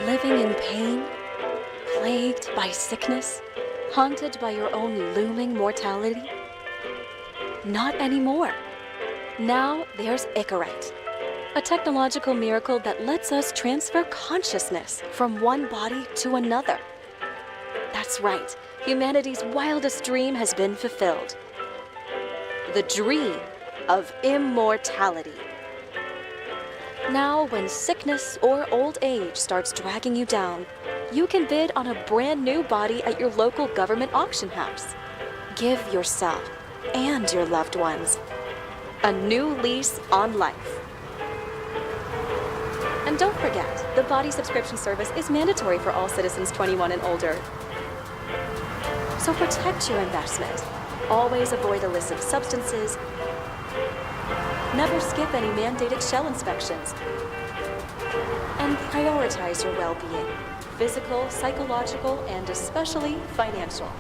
Living in pain, plagued by sickness, haunted by your own looming mortality? Not anymore. Now there's Icarite, a technological miracle that lets us transfer consciousness from one body to another. That's right, humanity's wildest dream has been fulfilled. The dream of immortality. Now, when sickness or old age starts dragging you down, you can bid on a brand new body at your local government auction house. Give yourself and your loved ones a new lease on life. And don't forget, the body subscription service is mandatory for all citizens 21 and older. So protect your investment. Always avoid illicit substances. Never skip any mandated shell inspections. And prioritize your well-being, physical, psychological, and especially financial.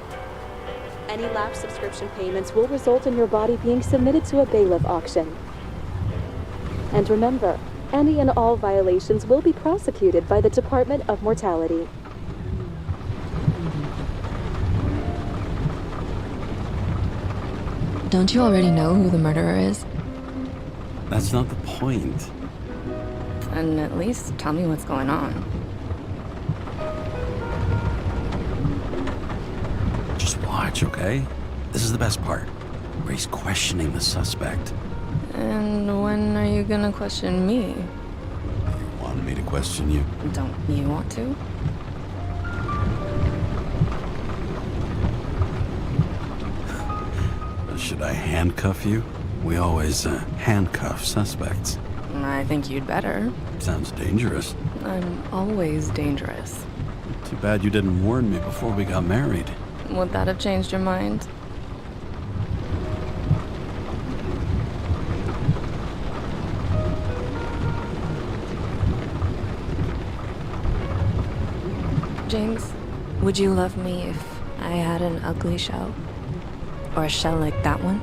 Any lapsed subscription payments will result in your body being submitted to a bailiff auction. And remember, any and all violations will be prosecuted by the Department of Mortality. Don't you already know who the murderer is? That's not the point. And at least tell me what's going on. Just watch, okay? This is the best part, where he's questioning the suspect. And when are you gonna question me? You wanted me to question you? Don't you want to? Should I handcuff you? We always handcuff suspects. I think you'd better. Sounds dangerous. I'm always dangerous. Too bad you didn't warn me before we got married. Would that have changed your mind? James, would you love me if I had an ugly shell? Or a shell like that one?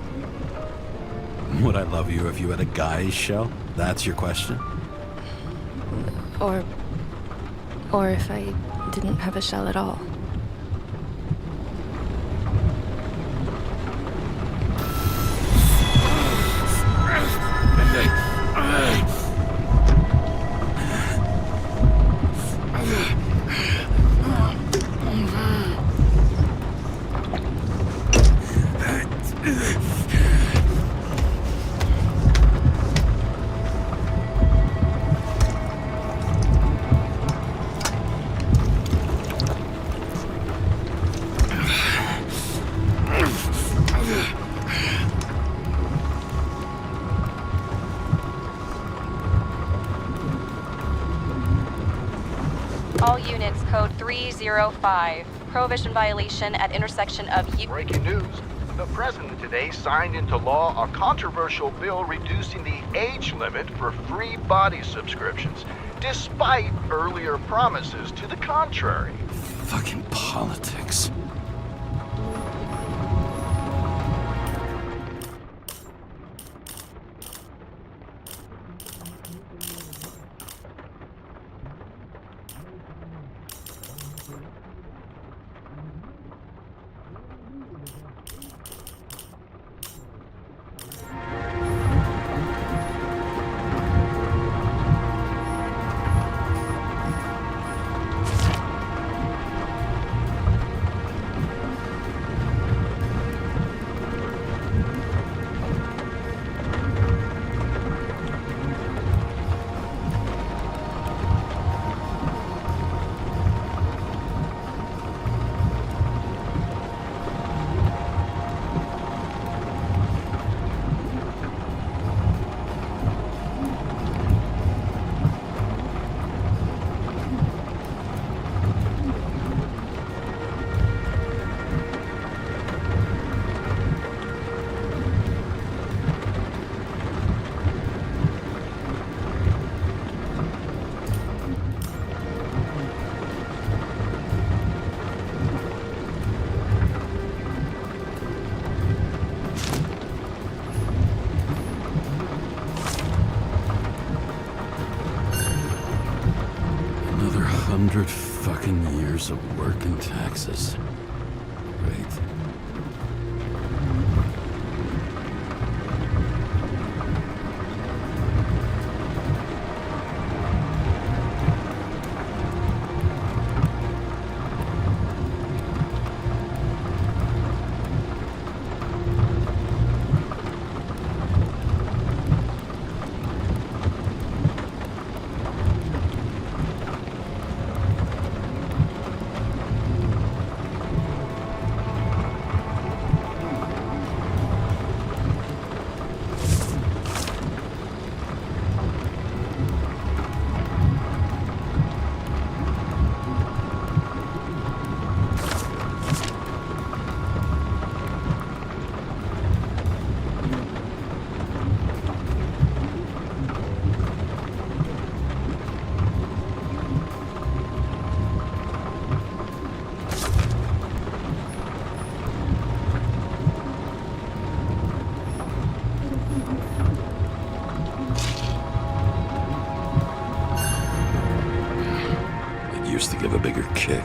Would I love you if you had a guy's shell? That's your question? Or if I didn't have a shell at all? All units, code 305. Prohibition violation at intersection of Breaking news. The president today signed into law a controversial bill reducing the age limit for free body subscriptions, despite earlier promises to the contrary. Fucking politics. 100 fucking years of work in Texas. Great. Used to give a bigger kick.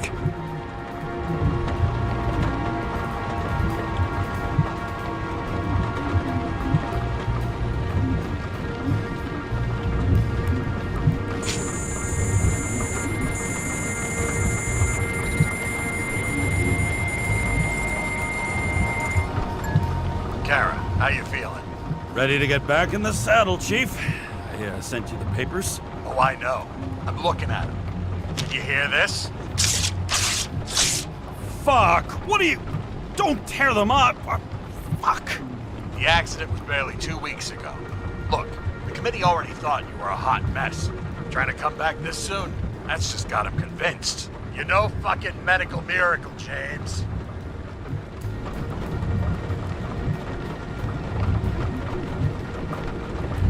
Kara, how you feeling? Ready to get back in the saddle, Chief. I sent you the papers. Oh, I know. I'm looking at them. Did you hear this? Fuck! What are you... Don't tear them up! Fuck! The accident was barely 2 weeks ago. Look, the committee already thought you were a hot mess. Trying to come back this soon? That's just got them convinced. You're no fucking medical miracle, James.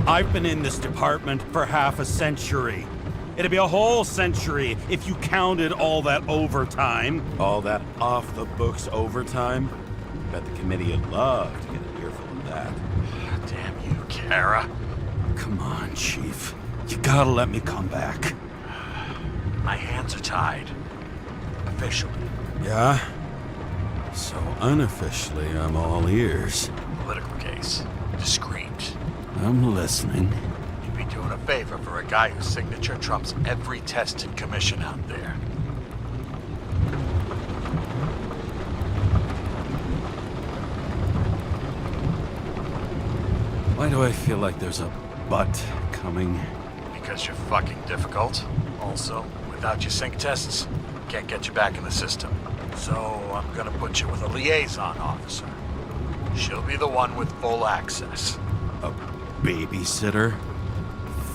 I've been in this department for half a century. It'd be a whole century if you counted all that overtime. All that off-the-books overtime? Bet the committee would love to get an earful of that. Damn you, Kara. Come on, Chief. You gotta let me come back. My hands are tied. Officially. Yeah? So unofficially, I'm all ears. Political case. Discreet. I'm listening. You'd be doing a favor for a guy whose signature trumps every tested commission out there. Why do I feel like there's a but coming? Because you're fucking difficult. Also, without your sync tests, can't get you back in the system. So I'm gonna put you with a liaison officer. She'll be the one with full access. A babysitter?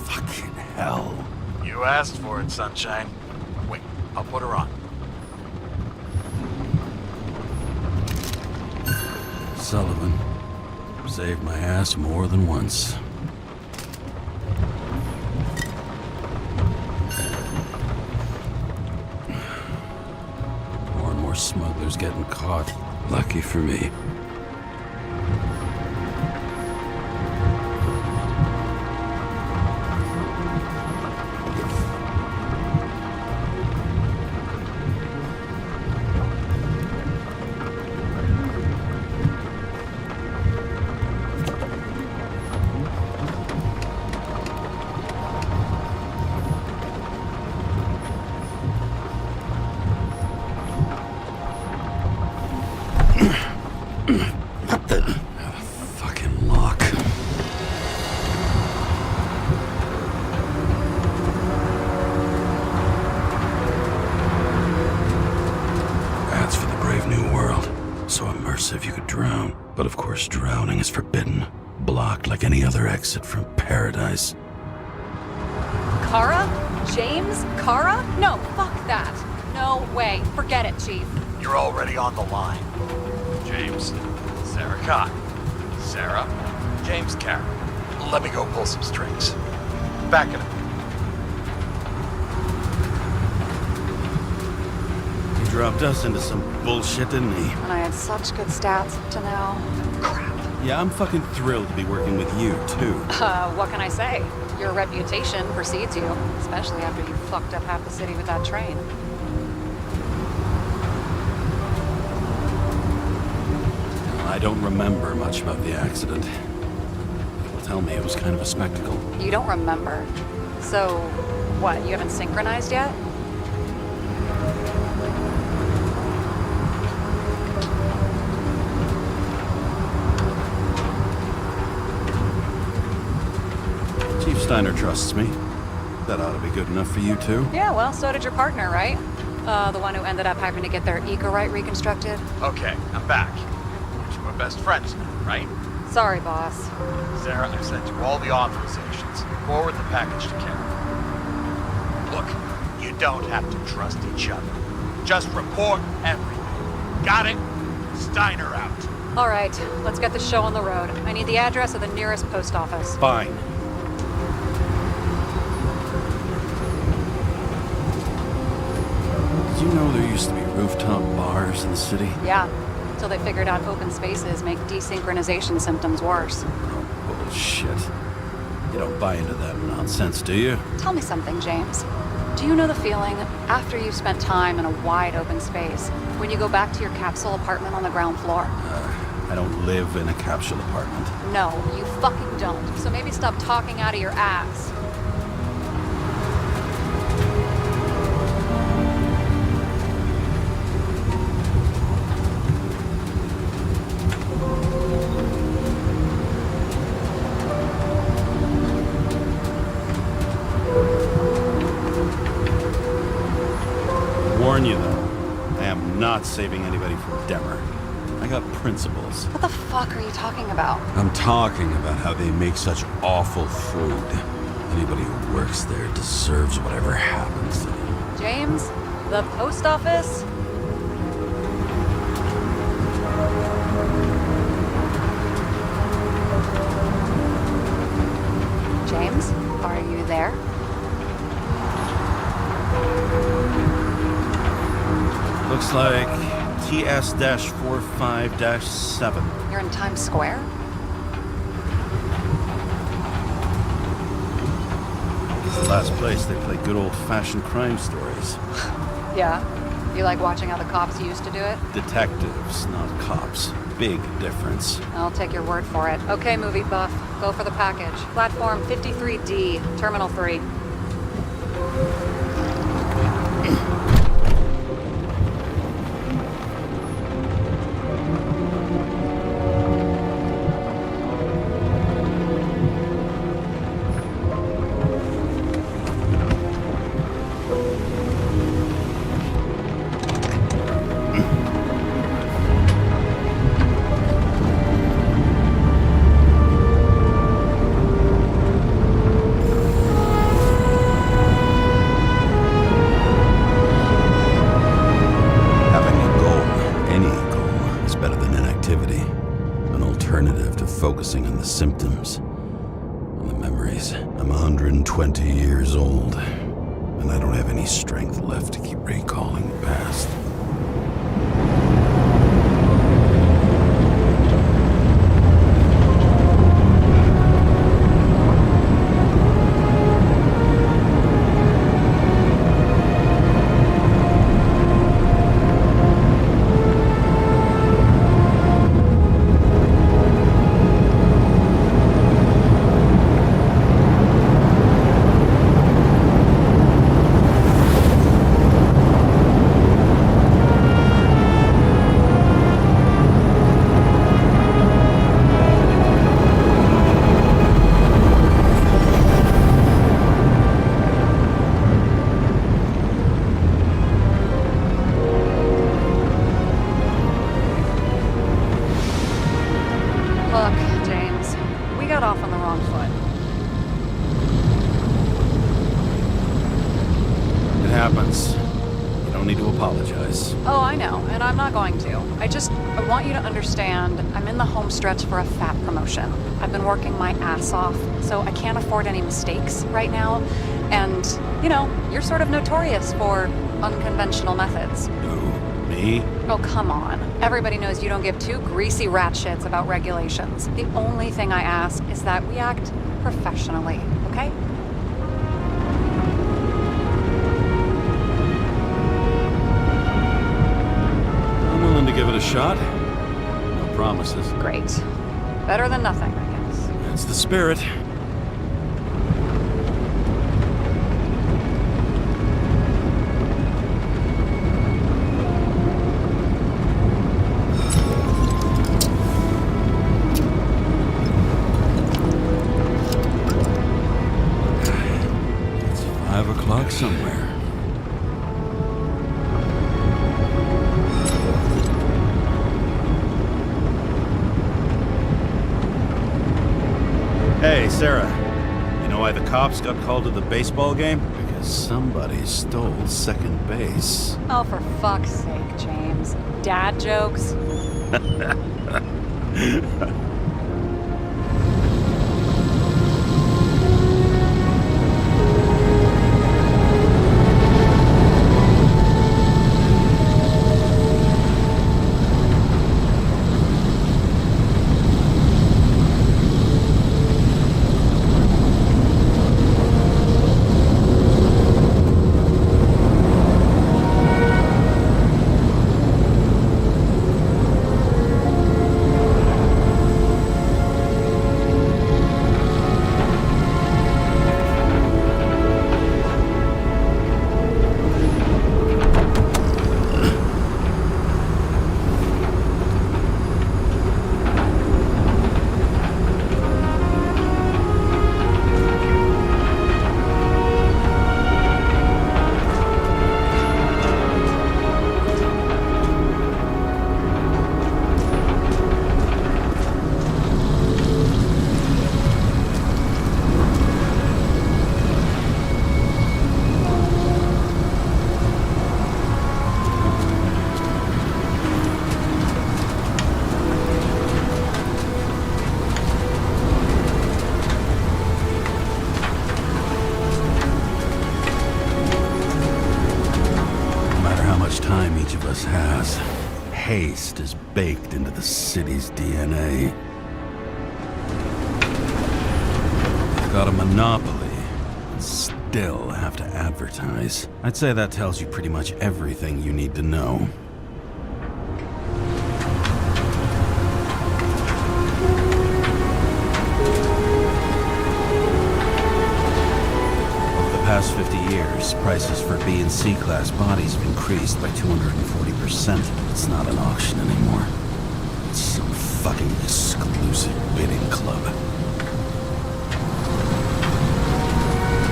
Fucking hell. You asked for it, Sunshine. Wait, I'll put her on. Sullivan. Saved my ass more than once. More and more smugglers getting caught. Lucky for me. Fucking lock. That's for the brave new world. So immersive you could drown. But of course drowning is forbidden. Blocked like any other exit from paradise. Kara? James? Kara? No, fuck that. No way. Forget it, Chief. You're already on the line. James, Sarah Cott. Sarah, James Kara. Let me go pull some strings. Back it up. He dropped us into some bullshit, didn't he? And I had such good stats up to now. Crap. Yeah, I'm fucking thrilled to be working with you, too. What can I say? Your reputation precedes you, especially after you fucked up half the city with that train. I don't remember much about the accident. People tell me it was kind of a spectacle. You don't remember? So, what, you haven't synchronized yet? Chief Steiner trusts me. That ought to be good enough for you, too. Yeah, well, so did your partner, right? The one who ended up having to get their eco-right reconstructed? Okay, I'm back. But we're best friends now, right? Sorry, boss. Sarah, I've sent you all the authorizations. Forward the package to Karen. Look, you don't have to trust each other. Just report everything. Got it? Steiner out. All right, let's get the show on the road. I need the address of the nearest post office. Fine. Did you know there used to be rooftop bars in the city? Yeah, until they figured out open spaces make desynchronization symptoms worse. Oh, bullshit. You don't buy into that nonsense, do you? Tell me something, James. Do you know the feeling after you've spent time in a wide open space, when you go back to your capsule apartment on the ground floor? I don't live in a capsule apartment. No, you fucking don't. So maybe stop talking out of your ass. Warn you, though, I am not saving anybody from Demmer. I got principles. What the fuck are you talking about? I'm talking about how they make such awful food. Anybody who works there deserves whatever happens to them. James, the post office? James, are you there? Looks like TS-45-7. You're in Times Square? It's the last place they play good old-fashioned crime stories. Yeah. You like watching how the cops used to do it? Detectives, not cops. Big difference. I'll take your word for it. Okay, movie buff. Go for the package. Platform 53D, Terminal 3. Focusing on the symptoms, on the memories. I'm 120 years old, and I don't have any strength left to keep recalling the past. Look, James, we got off on the wrong foot. It happens. You don't need to apologize. Oh, I know, and I'm not going to. I want you to understand, I'm in the home stretch for a fat promotion. I've been working my ass off, so I can't afford any mistakes right now. And, you know, you're sort of notorious for unconventional methods. Who? Me? Oh, come on. Everybody knows you don't give two greasy rat shits about regulations. The only thing I ask is that we act professionally, okay? I'm willing to give it a shot. No promises. Great. Better than nothing, I guess. That's the spirit. It's 5 o'clock somewhere. Hey, Sarah. You know why the cops got called to the baseball game? Because somebody stole second base. Oh, for fuck's sake, James. Dad jokes? Time each of us has. Haste is baked into the city's DNA. They've got a monopoly and still have to advertise. I'd say that tells you pretty much everything you need to know. Past 50 years, prices for B and C class bodies have increased by 240%. It's not an auction anymore. It's some fucking exclusive bidding club.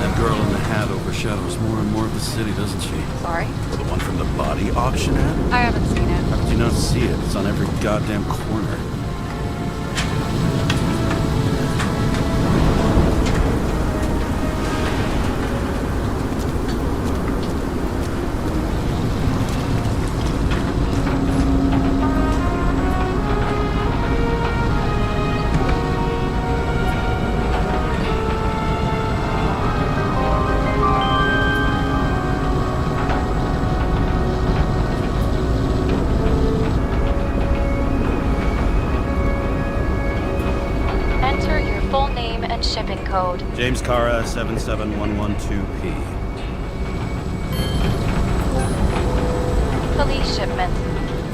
That girl in the hat overshadows more and more of the city, doesn't she? Sorry? Well, the one from the body auction ad? I haven't seen it. How could you not see it? It's on every goddamn corner. Shipping code. James Cara 77112P. Police shipment.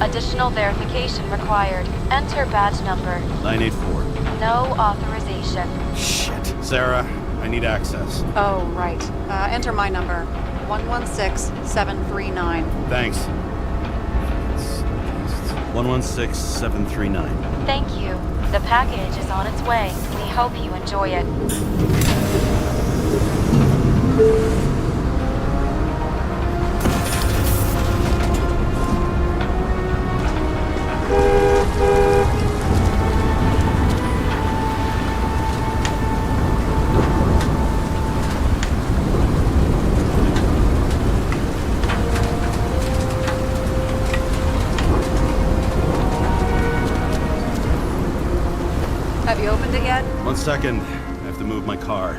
Additional verification required. Enter badge number. 984. No authorization. Shit. Sarah, I need access. Oh, right. Enter my number. 116739. Thanks. 116739. Thank you. The package is on its way. We hope you enjoy it. Have you opened it yet? 1 second. I have to move my car.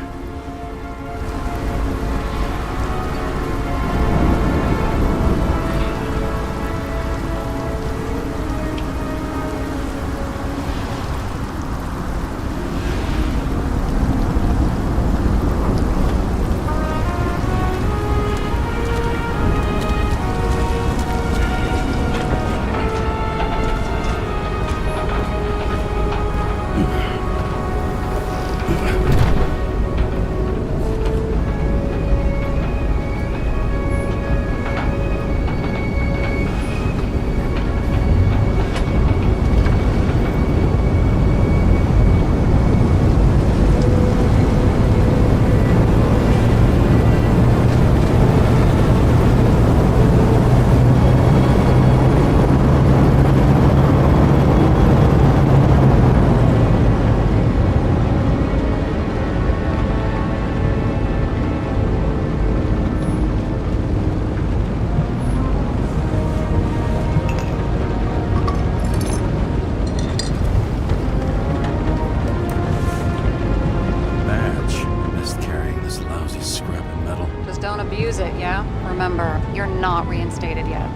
Remember, you're not reinstated yet.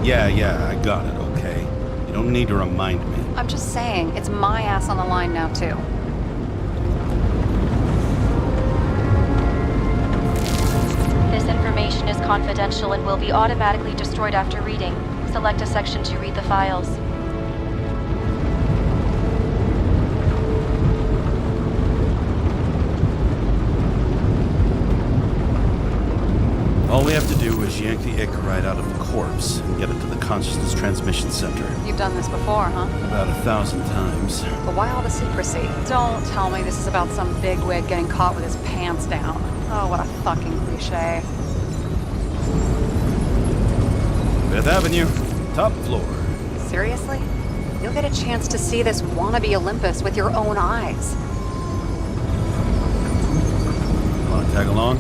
Yeah, I got it, okay? You don't need to remind me. I'm just saying, it's my ass on the line now, too. This information is confidential and will be automatically destroyed after reading. Select a section to read the files. All we have to do is yank the Icarite out of the corpse and get it to the consciousness transmission center. You've done this before, huh? About 1,000 times. But why all the secrecy? Don't tell me this is about some bigwig getting caught with his pants down. Oh, what a fucking cliche. Fifth Avenue, top floor. Seriously? You'll get a chance to see this wannabe Olympus with your own eyes. Want to tag along?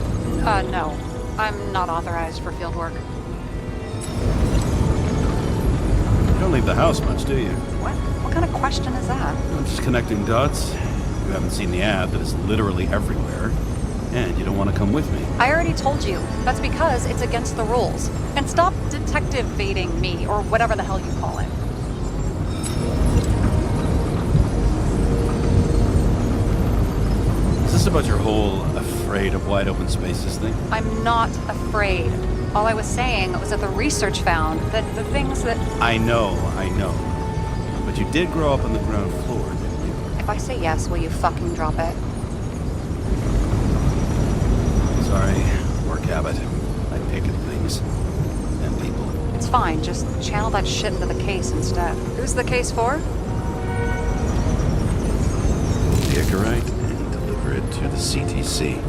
No. I'm not authorized for field work. You don't leave the house much, do you? What? What kind of question is that? I'm just connecting dots. You haven't seen the ad that is literally everywhere. And you don't want to come with me. I already told you. That's because it's against the rules. And stop detective-baiting me, or whatever the hell you call it. Is this about your whole afraid of wide open spaces thing? I'm not afraid. All I was saying was that the research found that the things that... I know. But you did grow up on the ground floor, didn't you? If I say yes, will you fucking drop it? Sorry, work habit. I pick at things. And people. It's fine, just channel that shit into the case instead. Who's the case for? The Icarite and deliver it to the CTC.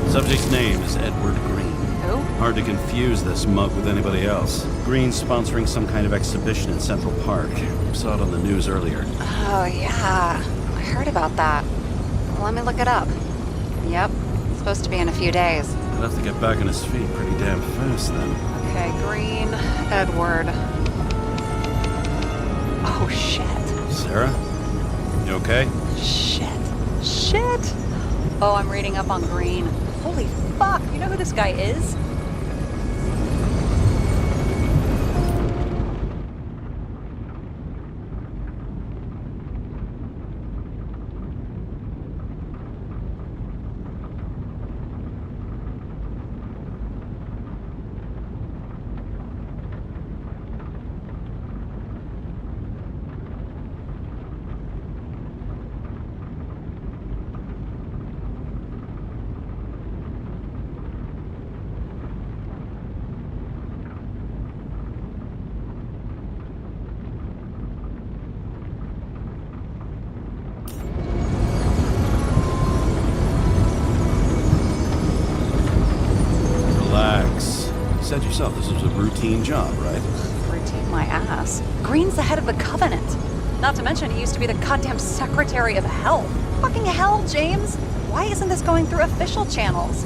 Subject's name is Edward Green. Who? Hard to confuse this mug with anybody else. Green's sponsoring some kind of exhibition in Central Park. Saw it on the news earlier. Oh, yeah. I heard about that. Let me look it up. Yep. It's supposed to be in a few days. He'll have to get back on his feet pretty damn fast then. Okay, Green, Edward. Oh, shit. Sarah? You okay? Shit. Oh, I'm reading up on Green. Holy fuck, you know who this guy is? You said yourself this was a routine job, right? Routine my ass. Green's the head of the Covenant. Not to mention he used to be the goddamn Secretary of Health. Fucking hell, James! Why isn't this going through official channels?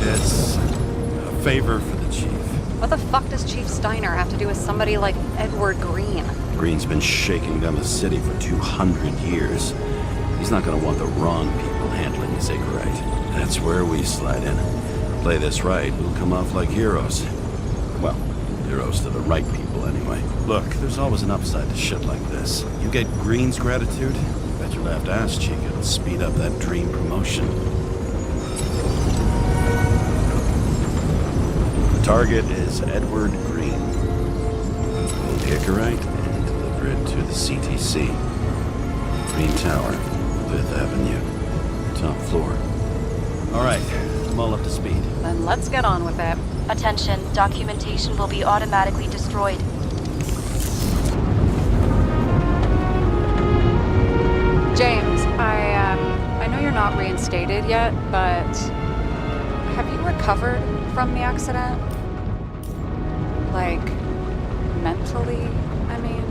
It's a favor for the chief. What the fuck does Chief Steiner have to do with somebody like Edward Green? Green's been shaking down the city for 200 years. He's not gonna want the wrong people handling his Icarite. That's where we slide in. Play this right, we'll come off like heroes. Well, heroes to the right people anyway. Look, there's always an upside to shit like this. You get Green's gratitude, bet your left ass cheek it'll speed up that dream promotion. The target is Edward Green. Hold the Icarite and deliver it to the CTC. Green Tower, 5th Avenue, top floor. All right, I'm all up to speed. Then let's get on with it. Attention, documentation will be automatically destroyed. James, I know you're not reinstated yet, but have you recovered from the accident? Like, mentally, I mean?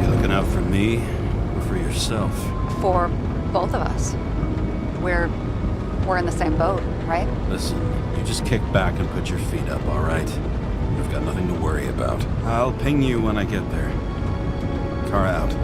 You looking out for me or for yourself? For both of us. We're in the same boat, right? Listen, you just kick back and put your feet up, all right? You've got nothing to worry about. I'll ping you when I get there. Car out.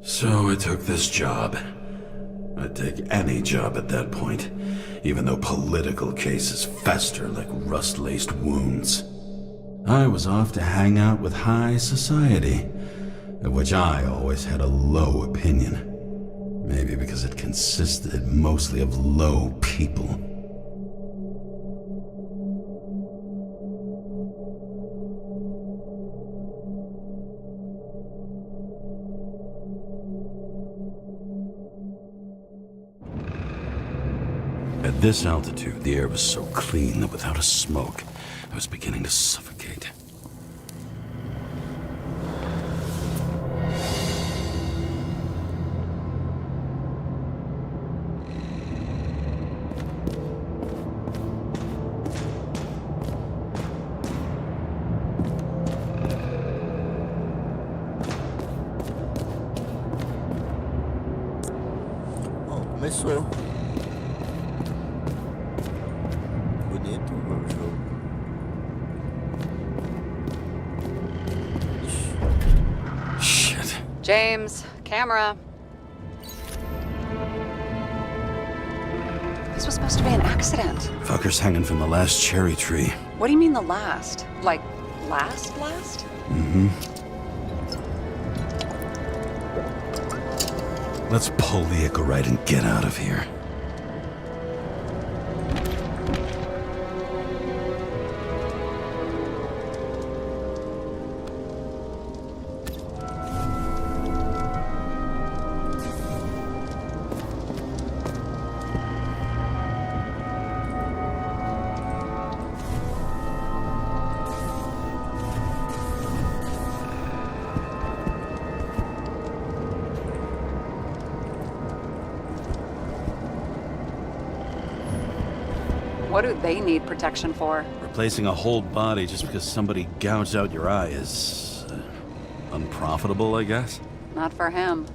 So I took this job. I'd take any job at that point, even though political cases fester like rust-laced wounds. I was off to hang out with high society, of which I always had a low opinion. Maybe because it consisted mostly of low people. At this altitude, the air was so clean that without a smoke, I was beginning to suffocate. Começou. Bonito o jogo. Shit. James, camera. This was supposed to be an accident. Fucker's hanging from the last cherry tree. What do you mean the last? Like, last? Mm-hmm. Let's pull the Icarite and get out of here. What do they need protection for? Replacing a whole body just because somebody gouged out your eye is unprofitable, I guess. Not for him.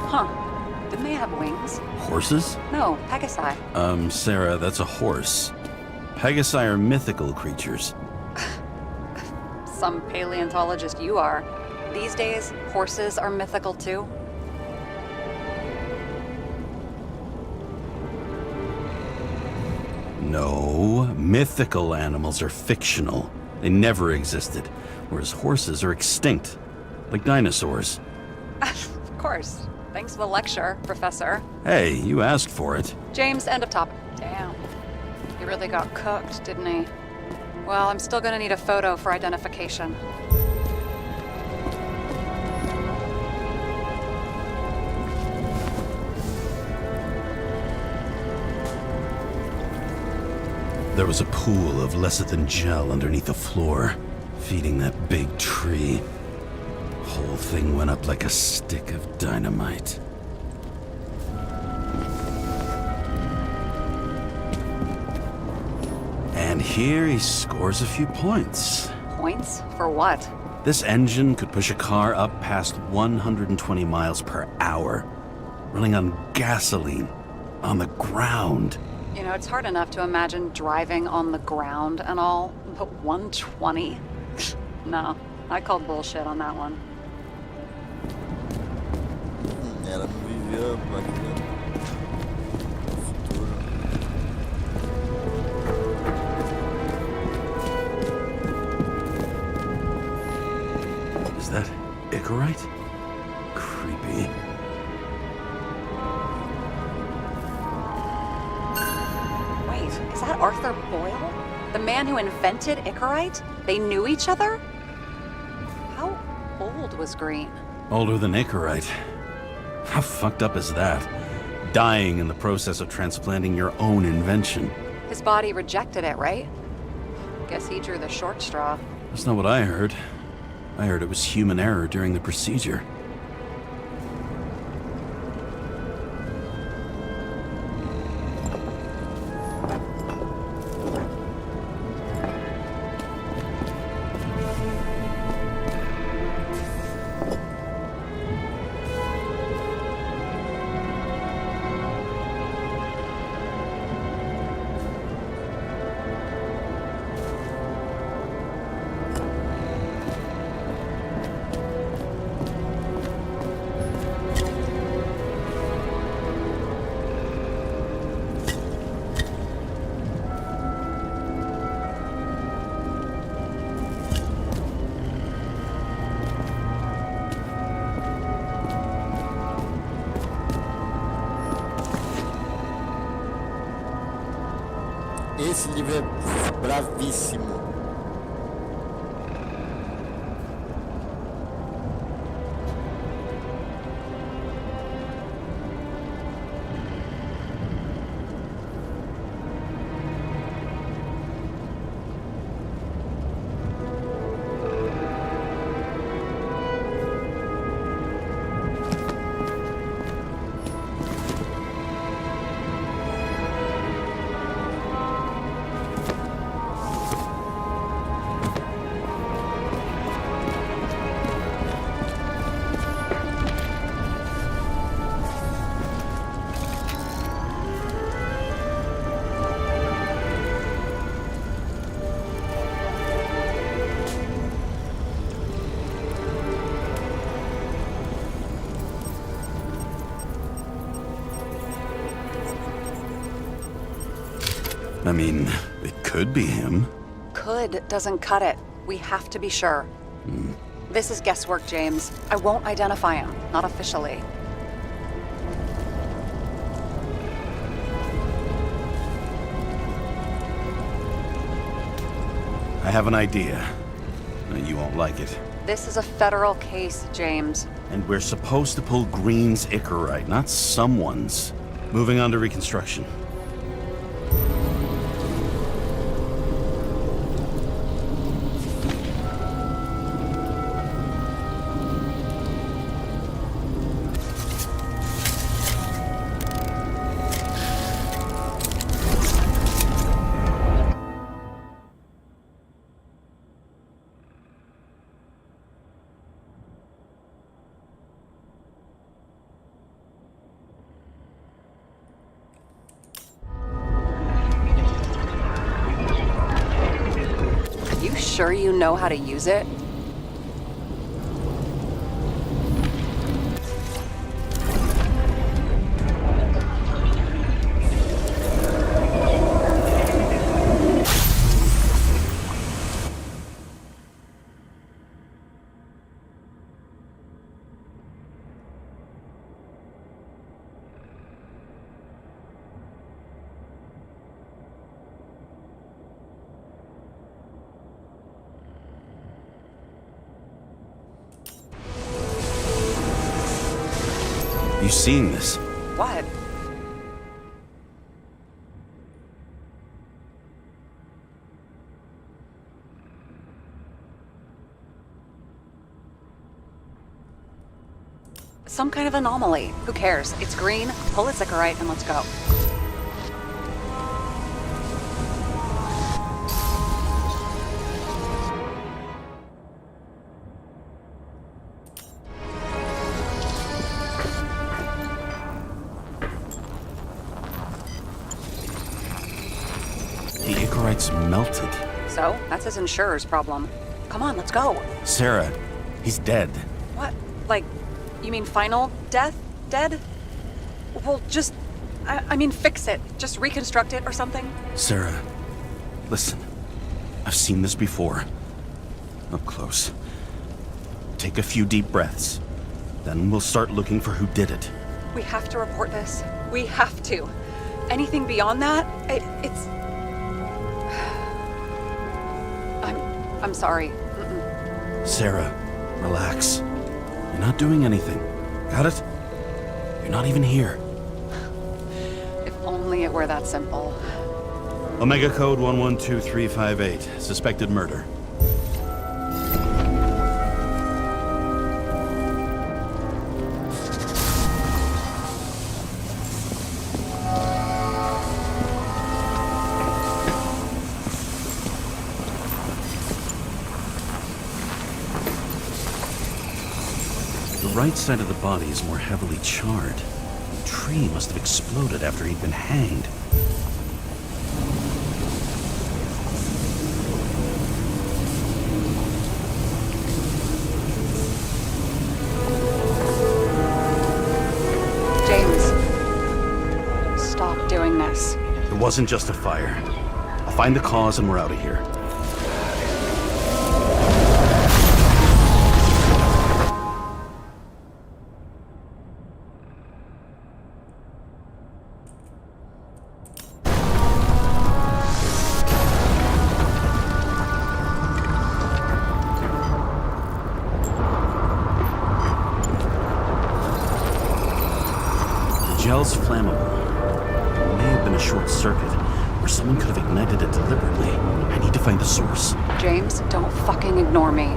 Huh. Didn't they have wings? Horses? No, Pegasi. Sarah, that's a horse. Pegasi are mythical creatures. Some paleontologist you are. These days, horses are mythical too. No, mythical animals are fictional. They never existed, whereas horses are extinct, like dinosaurs. Of course. Thanks for the lecture, Professor. Hey, you asked for it. James, end of topic. Damn. He really got cooked, didn't he? Well, I'm still gonna need a photo for identification. There was a pool of lecithin gel underneath the floor, feeding that big tree. Whole thing went up like a stick of dynamite. And here he scores a few points. Points? For what? This engine could push a car up past 120 miles per hour, running on gasoline, on the ground. You know, it's hard enough to imagine driving on the ground and all, but 120? No, I called bullshit on that one. Ela não viveu a máquina do futuro. Is that Icarite? Creepy. Arthur Boyle? The man who invented Icarite? They knew each other? How old was Green? Older than Icarite. How fucked up is that? Dying in the process of transplanting your own invention. His body rejected it, right? Guess he drew the short straw. That's not what I heard. I heard it was human error during the procedure. Esse livro é bravíssimo. I mean, it could be him. Could doesn't cut it. We have to be sure. This is guesswork, James. I won't identify him. Not officially. I have an idea. You won't like it. This is a federal case, James. And we're supposed to pull Green's Icarite, not someone's. Moving on to reconstruction. Sure you know how to use it? You seen this? What? Some kind of anomaly. Who cares? It's green, pull its Icarite, and let's go. The Icarite's melted. So, that's his insurer's problem. Come on, let's go. Sarah, he's dead. What? Like, you mean final death? Dead? Well, just... I mean, fix it. Just reconstruct it or something. Sarah, listen. I've seen this before. Up close. Take a few deep breaths. Then we'll start looking for who did it. We have to report this. We have to. Anything beyond that, it's... I'm sorry. Sarah, relax. You're not doing anything. Got it? You're not even here. If only it were that simple. Omega code 112358. Suspected murder. The right side of the body is more heavily charred. The tree must have exploded after he'd been hanged. James, stop doing this. It wasn't just a fire. I'll find the cause and we're out of here. Gel's flammable. It may have been a short circuit, or someone could have ignited it deliberately. I need to find the source. James, don't fucking ignore me.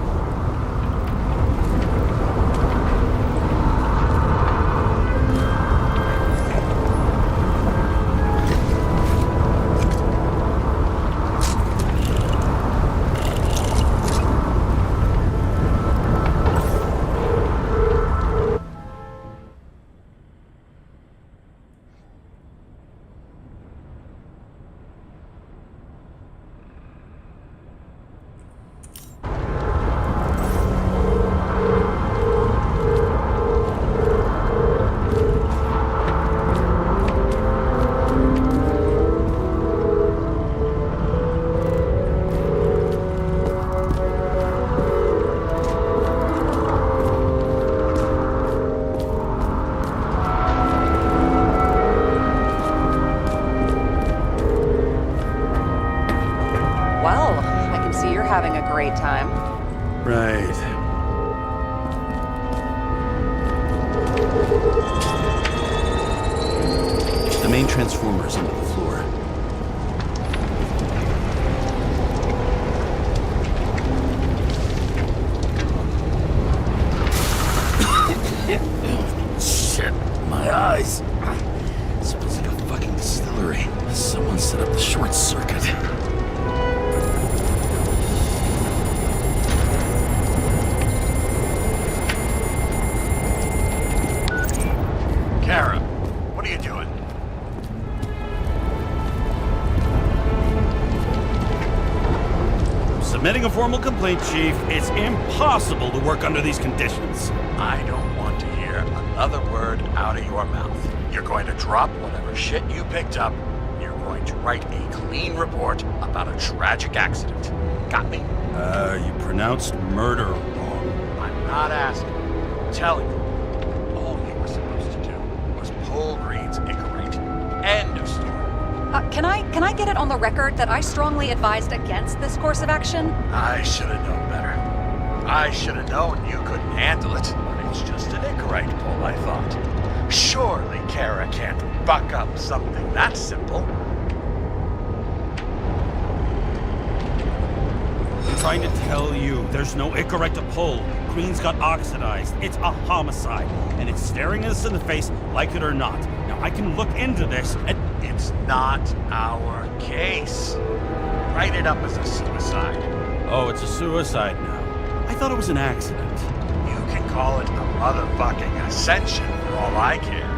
Well, I can see you're having a great time. Right. The main transformer is under the floor. Shit, my eyes. Smells like a fucking distillery. Someone set up the short circuit. Kara, what are you doing? Submitting a formal complaint, Chief. It's impossible to work under these conditions. I don't want to hear another word out of your mouth. You're going to drop whatever shit you picked up. You're going to write a clean report about a tragic accident. Got me? You pronounced murder wrong. I'm not asking. I'm telling you. All you were supposed to do was pull Green's Icarate. End of story. Can I get it on the record that I strongly advised against this course of action? I should have known better. I should have known you couldn't handle it. But it's just an Icarate pull, I thought. Surely Kara can't buck up something that simple. I'm trying to tell you, there's no Icarate to pull. Green's got oxidized. It's a homicide. And it's staring us in the face, like it or not. Now, I can look into this and... It's not our case. Write it up as a suicide. Oh, it's a suicide now. I thought it was an accident. You can call it a motherfucking ascension for all I care.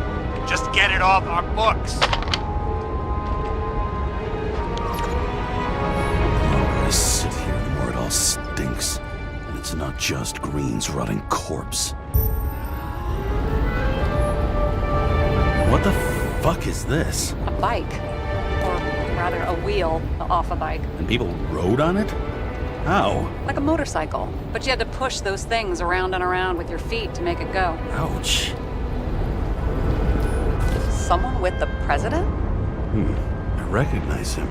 Just get it off our books. The longer I sit here, the more it all stinks. And it's not just Green's rotting corpse. What the fuck is this? A bike. Or rather, a wheel off a bike. And people rode on it? How? Like a motorcycle. But you had to push those things around and around with your feet to make it go. Ouch. Someone with the president? I recognize him.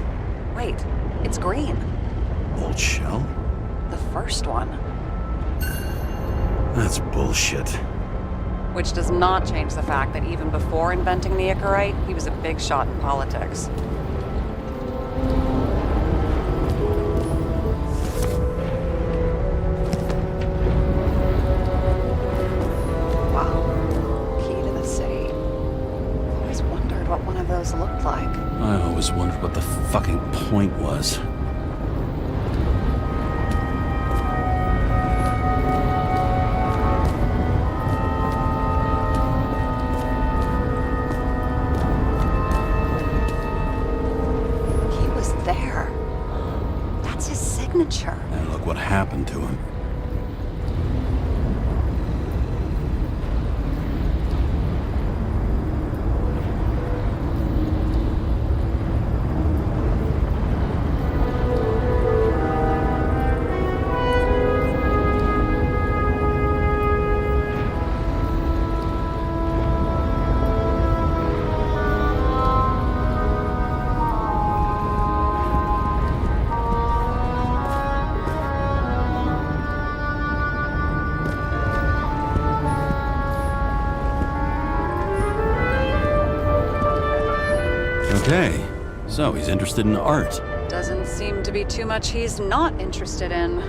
Wait, It's green. Old shell? The first one. That's bullshit. Which does not change the fact that even before inventing the Icarite, he was a big shot in politics. Wow. Key to the city. I've always wondered what one of those looked like. I always wondered what the fucking point was. He was there. That's his signature. And look what happened to him. Okay, so he's interested in art. Doesn't seem to be too much he's not interested in.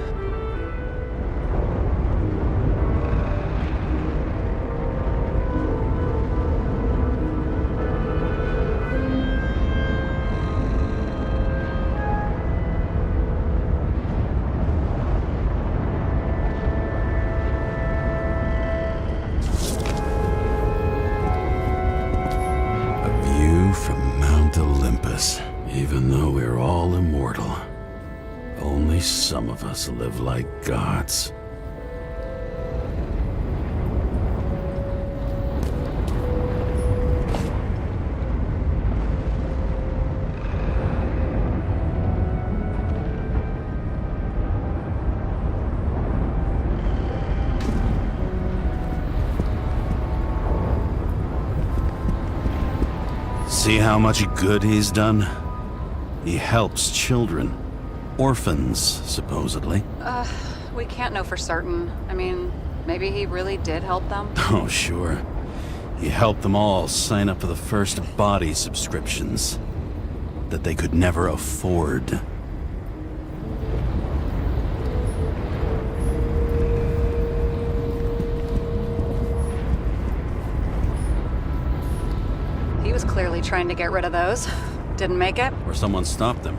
A view from Mount Olympus. Even though we're all immortal, only some of us live like gods. See how much good he's done? He helps children. Orphans, supposedly. We can't know for certain. I mean, maybe he really did help them. Oh, sure. He helped them all sign up for the first body subscriptions that they could never afford. He was clearly trying to get rid of those. Didn't make it. Or someone stopped them.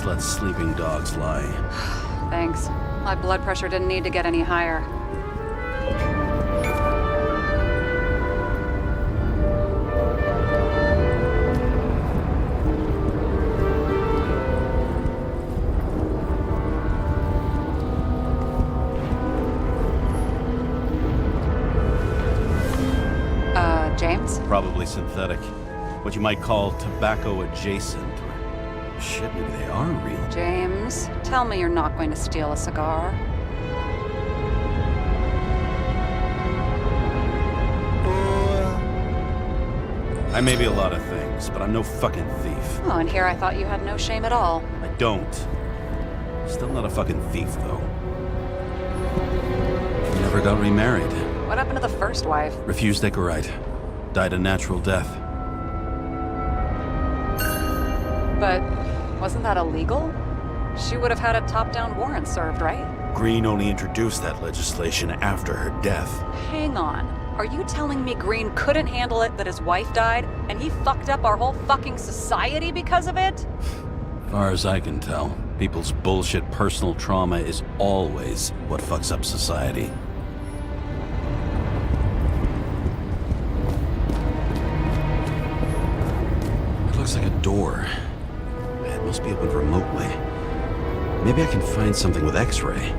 Let sleeping dogs lie. Thanks. My blood pressure didn't need to get any higher. substance? Probably synthetic. What you might call tobacco adjacent. Or shit, maybe they are real. James, tell me you're not going to steal a cigar. I may be a lot of things, but I'm no fucking thief. Oh, and here I thought you had no shame at all. I don't. Still not a fucking thief, though. Never got remarried. What happened to the first wife? Refused Icarite. Died a natural death. But wasn't that illegal? She would have had a top-down warrant served, right? Green only introduced that legislation after her death. Hang on. Are you telling me Green couldn't handle it that his wife died, and he fucked up our whole fucking society because of it? Far as I can tell, people's bullshit personal trauma is always what fucks up society. It looks like a door. It must be opened remotely. Maybe I can find something with X-ray.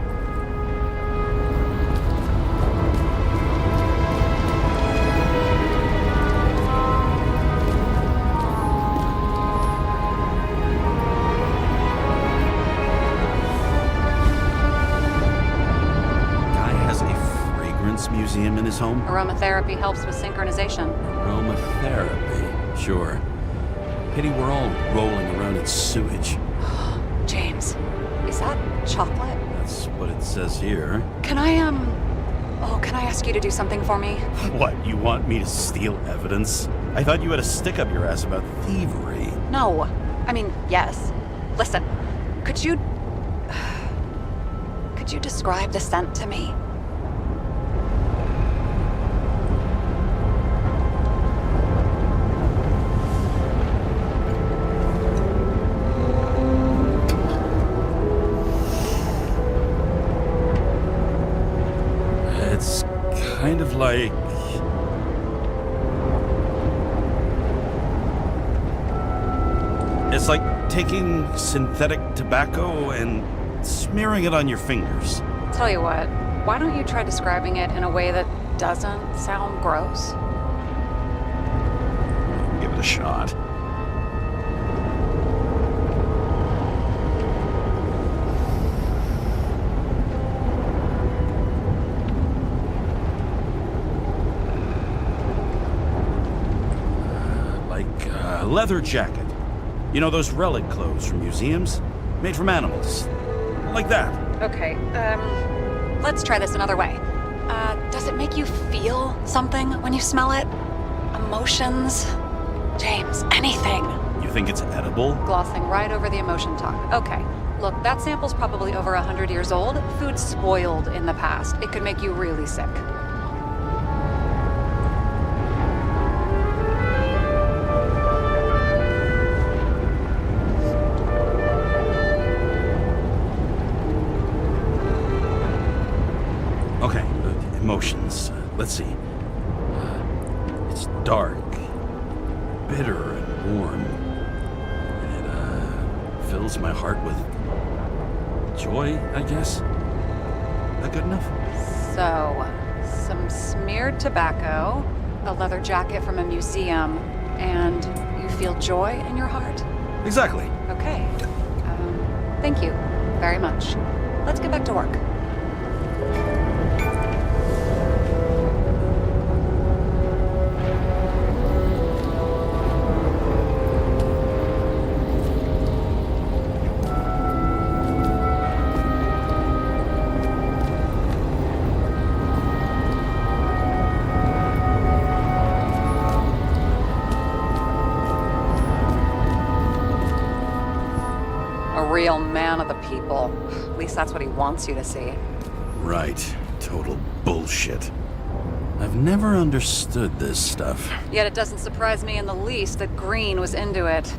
Museum in his home? Aromatherapy helps with synchronization. Aromatherapy, sure. Pity we're all rolling around in sewage. James, is that chocolate? That's what it says here. Can I ask you to do something for me? What, you want me to steal evidence? I thought you had a stick up your ass about thievery. No. I mean, yes. Listen, could you describe the scent to me? It's kind of like... It's like taking synthetic tobacco and smearing it on your fingers. Tell you what, why don't you try describing it in a way that doesn't sound gross? Give it a shot. Leather jacket. You know those relic clothes from museums? Made from animals. Like that. Okay, let's try this another way. Does it make you feel something when you smell it? Emotions? James, anything. You think it's edible? Glossing right over the emotion talk. Okay, look, that sample's probably over 100 years old. Food spoiled in the past. It could make you really sick. Emotions. Let's see. It's dark, bitter, and warm. And it fills my heart with joy, I guess. That good enough? So, some smeared tobacco, a leather jacket from a museum, and you feel joy in your heart? Exactly. Okay. Thank you very much. Let's get back to work. Real man of the people. At least that's what he wants you to see. Right. Total bullshit. I've never understood this stuff. Yet it doesn't surprise me in the least that Green was into it.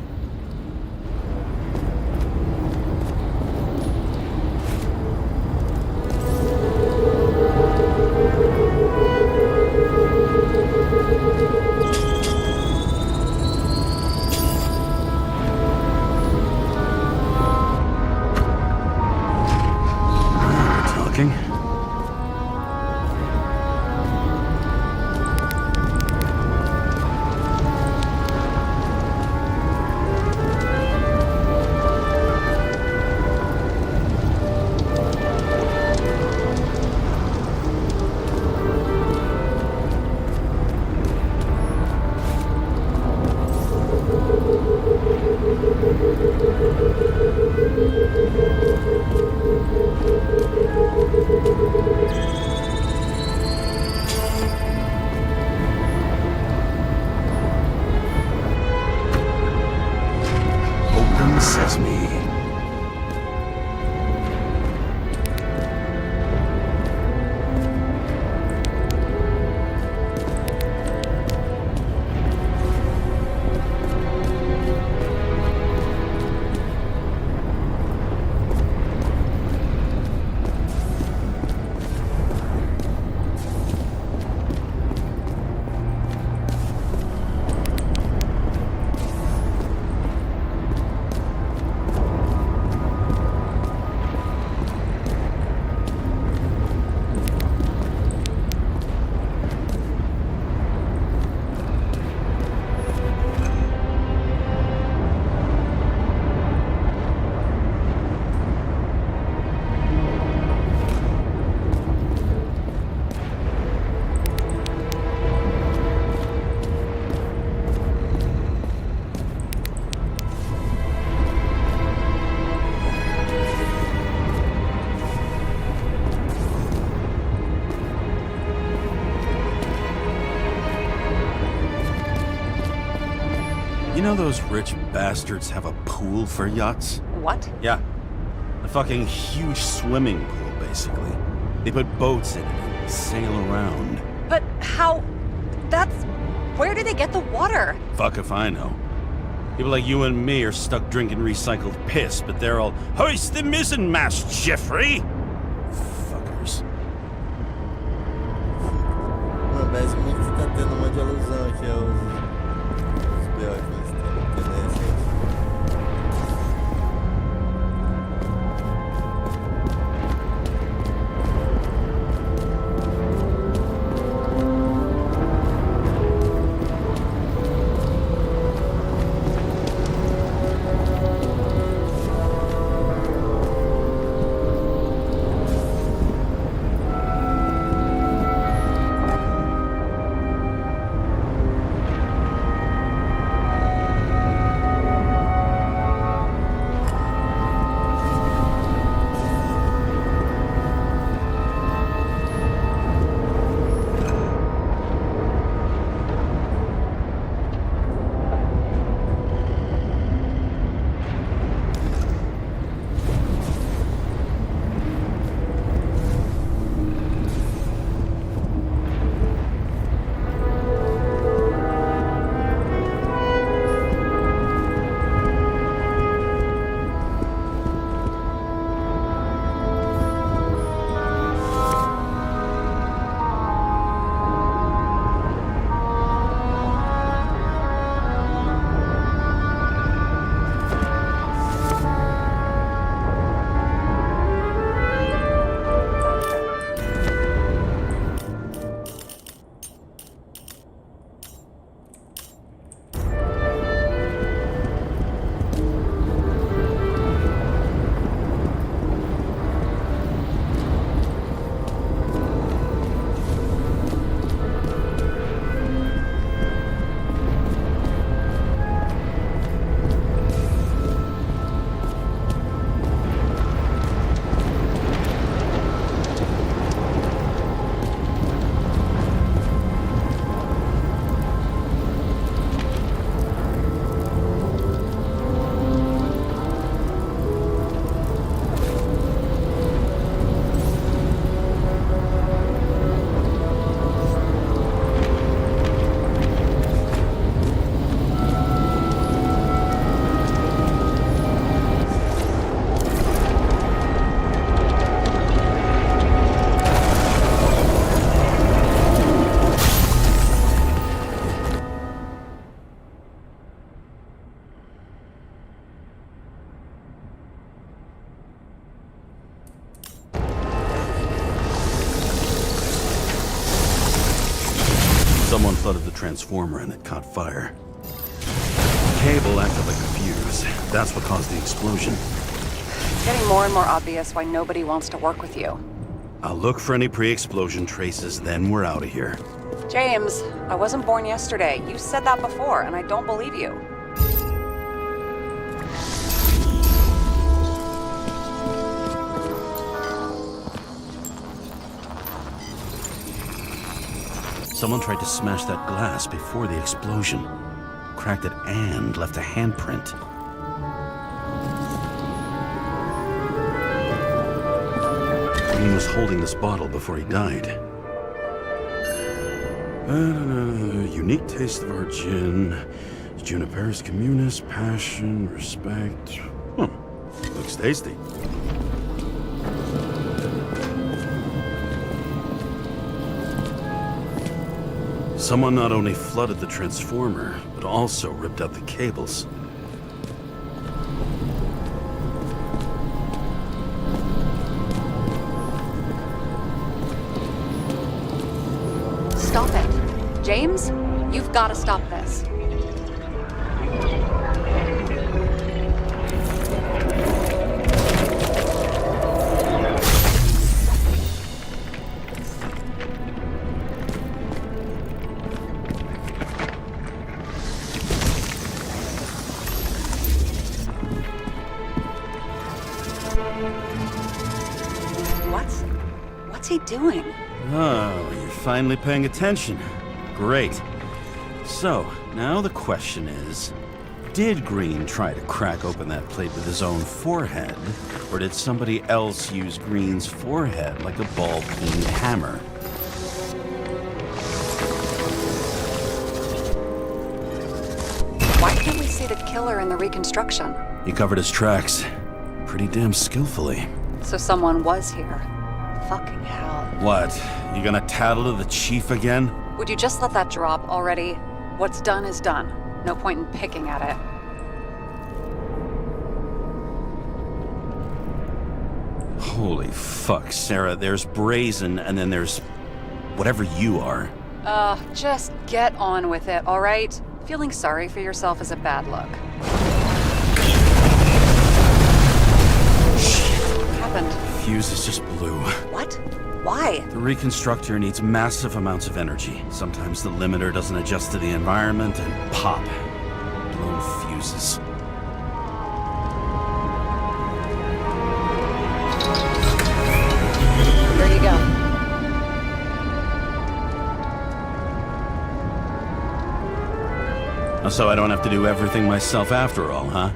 You know those rich bastards have a pool for yachts? What? Yeah. A fucking huge swimming pool, basically. They put boats in it and sail around. But how... That's... Where do they get the water? Fuck if I know. People like you and me are stuck drinking recycled piss, but they're all, hoist the mizzenmast, Jeffrey! Fuckers. Mano, parece muito que tá tendo uma de alusão aqui aos B.O. que eles têm recente. Someone flooded the transformer and it caught fire. The cable acted like a fuse. That's what caused the explosion. It's getting more and more obvious why nobody wants to work with you. I'll look for any pre-explosion traces, then we're out of here. James, I wasn't born yesterday. You said that before, and I don't believe you. Someone tried to smash that glass before the explosion. Cracked it and left a handprint. Green was holding this bottle before he died. Unique taste of our gin. Juniperus communis, passion, respect. Looks tasty. Someone not only flooded the transformer, but also ripped out the cables. Stop it. James, you've got to stop this. What's he doing? Oh, you're finally paying attention. Great. So, now the question is, Did Green try to crack open that plate with his own forehead? Or did somebody else use Green's forehead like a ball-peened hammer? Why can't we see the killer in the reconstruction? He covered his tracks pretty damn skillfully. So someone was here. Fucking hell. What? You gonna tattle to the chief again? Would you just let that drop already? What's done is done. No point in picking at it. Holy fuck, Sarah. There's Brazen, and then there's whatever you are. Just get on with it, all right? Feeling sorry for yourself is a bad look. What happened? Fuse is just blue. What? Why? The reconstructor needs massive amounts of energy. Sometimes the limiter doesn't adjust to the environment, and pop. Blown fuses. Here you go. So I don't have to do everything myself after all, huh?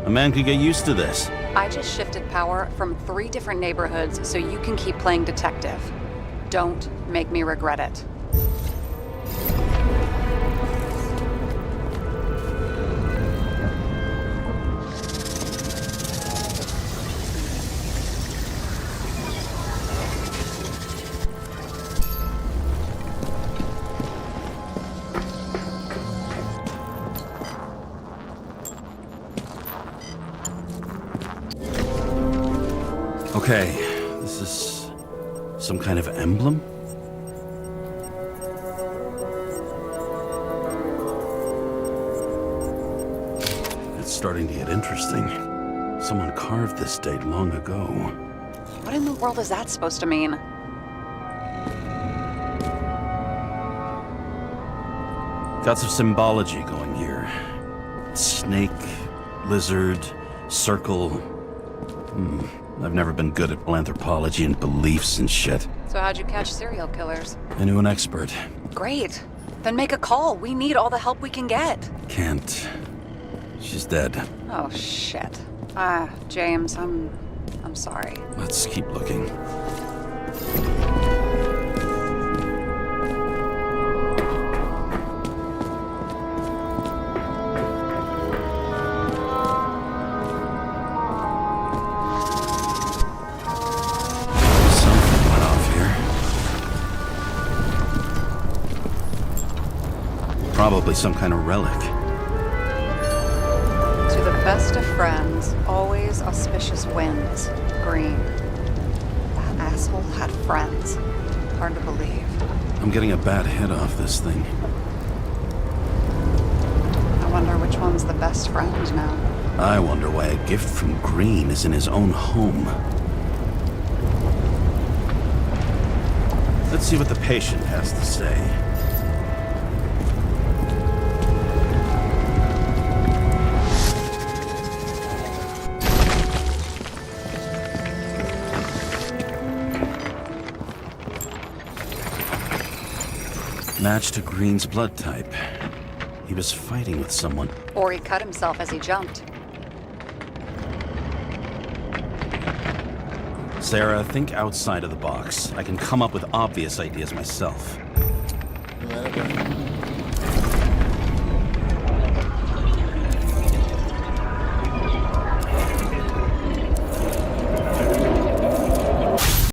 A man could get used to this. I just shifted power from 3 different neighborhoods so you can keep playing detective. Don't make me regret it. Okay, this is some kind of emblem? It's starting to get interesting. Someone carved this date long ago. What in the world is that supposed to mean? Got some symbology going here. Snake, lizard, circle. I've never been good at anthropology and beliefs and shit. So how'd you catch serial killers? I knew an expert. Great. Then make a call. We need all the help we can get. Can't. She's dead. Oh, shit. James, I'm sorry. Let's keep looking. Probably some kind of relic. To the best of friends, always auspicious winds. Green. That asshole had friends. Hard to believe. I'm getting a bad hit off this thing. I wonder which one's the best friend now. I wonder why a gift from Green is in his own home. Let's see what the patient has to say. Match to Green's blood type. He was fighting with someone. Or he cut himself as he jumped. Sarah, think outside of the box. I can come up with obvious ideas myself. Não era pra...